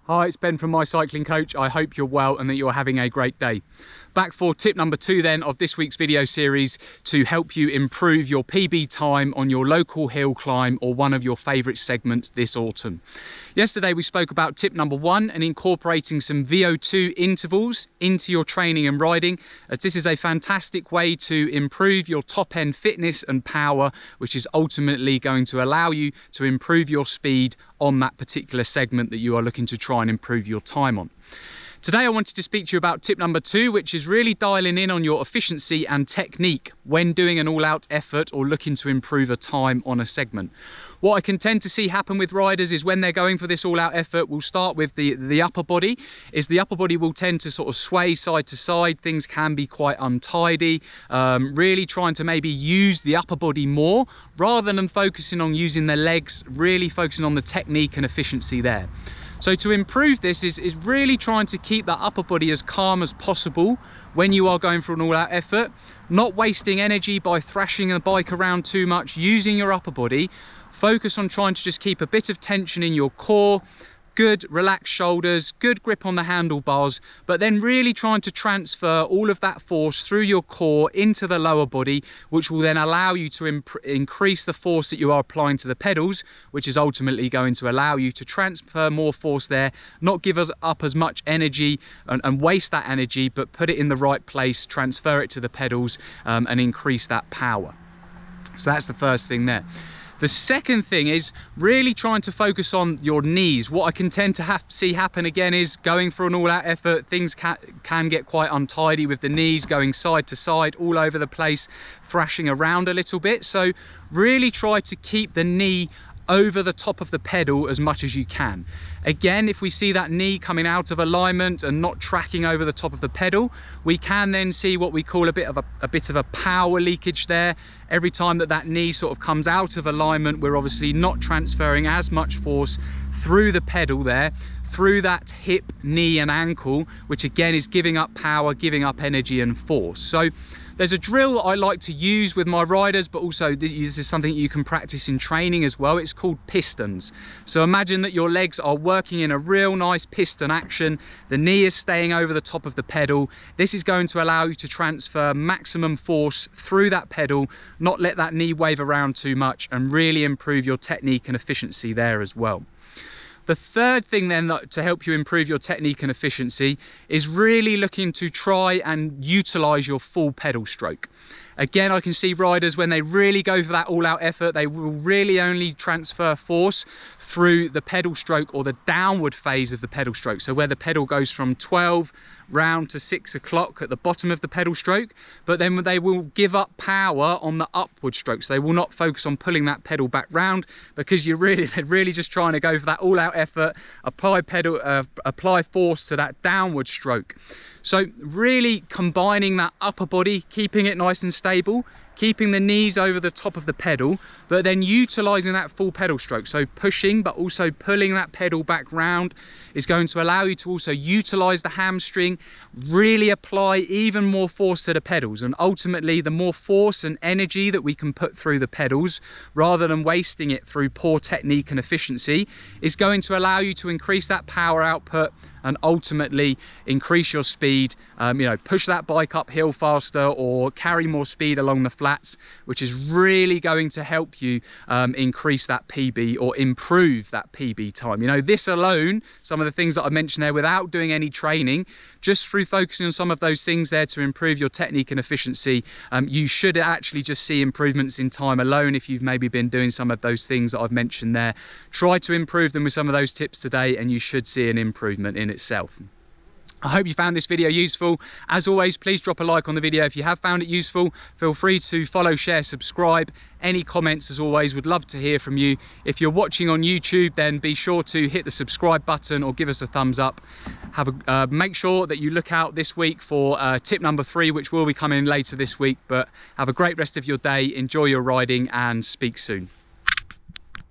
Hi, it's Ben from My Cycling Coach. I hope you're well and that you're having a great day. Back for tip number 2 then of this week's video series to help you improve your PB time on your local hill climb or one of your favourite segments this autumn. Yesterday we spoke about tip number 1 and incorporating some VO2 intervals into your training and riding, as this is a fantastic way to improve your top end fitness and power, which is ultimately going to allow you to improve your speed on that particular segment that you are looking to try and improve your time on. Today I wanted to speak to you about tip number 2, which is really dialing in on your efficiency and technique when doing an all-out effort or looking to improve a time on a segment. What I can tend to see happen with riders is when they're going for this all-out effort, we'll start with the upper body, is the upper body will tend to sort of sway side to side. Things can be quite untidy, really trying to maybe use the upper body more rather than focusing on using their legs, really focusing on the technique and efficiency there. So to improve this is really trying to keep that upper body as calm as possible when you are going for an all-out effort, not wasting energy by thrashing the bike around too much, using your upper body. Focus on trying to just keep a bit of tension in your core, good relaxed shoulders, good grip on the handlebars, but then really trying to transfer all of that force through your core into the lower body, which will then allow you to increase the force that you are applying to the pedals, which is ultimately going to allow you to transfer more force there, not give us up as much energy and waste that energy, but put it in the right place, transfer it to the pedals and increase that power. So that's the first thing there. The second thing is really trying to focus on your knees. What I can tend to see happen again is going for an all-out effort, things can get quite untidy with the knees, going side to side, all over the place, thrashing around a little bit. So really try to keep the knee over the top of the pedal as much as you can. Again, if we see that knee coming out of alignment and not tracking over the top of the pedal, we can then see what we call a bit of a power leakage there. Every time that knee sort of comes out of alignment, we're obviously not transferring as much force through the pedal there, through that hip, knee and ankle, which again is giving up power, giving up energy and force. So there's a drill I like to use with my riders, but also this is something you can practice in training as well. It's called pistons. So imagine that your legs are working in a real nice piston action. The knee is staying over the top of the pedal. This is going to allow you to transfer maximum force through that pedal, not let that knee wave around too much, and really improve your technique and efficiency there as well. The third thing then to help you improve your technique and efficiency is really looking to try and utilize your full pedal stroke. Again, I can see riders when they really go for that all-out effort, they will really only transfer force through the pedal stroke or the downward phase of the pedal stroke. So where the pedal goes from 12 round to 6 o'clock at the bottom of the pedal stroke, but then they will give up power on the upward stroke. So they will not focus on pulling that pedal back round because they're really just trying to go for that all-out effort, apply force to that downward stroke. So really combining that upper body, keeping it nice and stable, keeping the knees over the top of the pedal, but then utilizing that full pedal stroke. So pushing, but also pulling that pedal back round is going to allow you to also utilize the hamstring, really apply even more force to the pedals. And ultimately, the more force and energy that we can put through the pedals, rather than wasting it through poor technique and efficiency, is going to allow you to increase that power output and ultimately increase your speed, push that bike uphill faster or carry more speed along the flats, which is really going to help you increase that PB or improve that PB time. This alone, some of the things that I mentioned there, without doing any training, just through focusing on some of those things there to improve your technique and efficiency, you should actually just see improvements in time alone if you've maybe been doing some of those things that I've mentioned there. Try to improve them with some of those tips today and you should see an improvement in itself. I hope you found this video useful. As always, please drop a like on the video if you have found it useful. Feel free to follow, share, subscribe. Any comments, as always, would love to hear from you. If you're watching on YouTube, then be sure to hit the subscribe button or give us a thumbs up. Make sure that you look out this week for tip number 3, which will be coming later this week. But have a great rest of your day, enjoy your riding and speak soon.